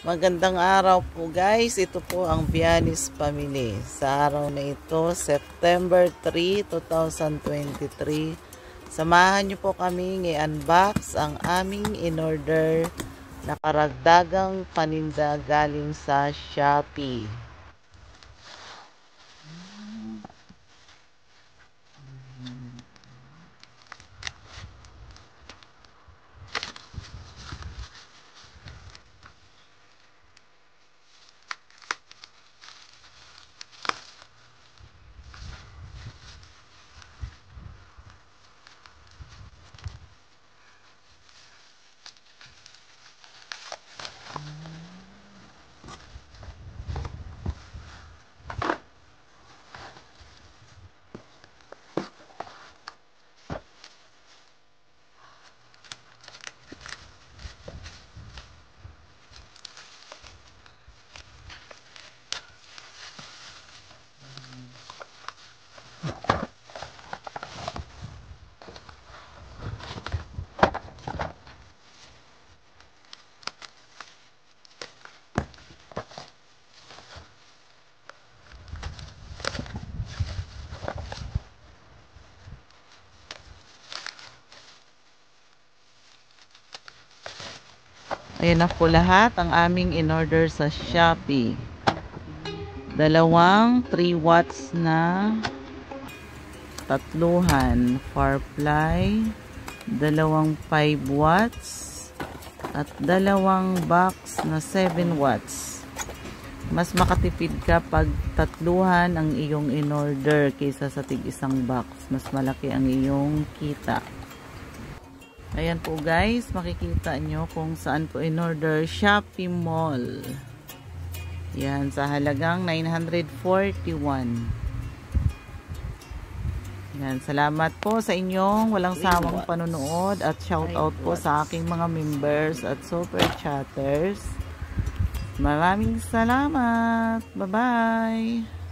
Magandang araw po guys. Ito po ang Vianis Family. Sa araw na ito, September 3, 2023. Samahan niyo po kami i-unbox ang aming in-order na karagdagang paninda galing sa Shopee. Ayan na po lahat ang aming in-order sa Shopee. Dalawang 3 watts na tatluhan Firefly, dalawang 5 watts at dalawang box na 7 watts. Mas makatipid ka pag tatluhan ang iyong in-order kaysa sa tig-isang box. Mas malaki ang iyong kita. Ayan po guys, makikita nyo kung saan po in-order. Shopee Mall. Yan, sa halagang 941. Yan, salamat po sa inyong walang sawang panonood at shoutout po sa aking mga members at super chatters. Maraming salamat. Bye-bye.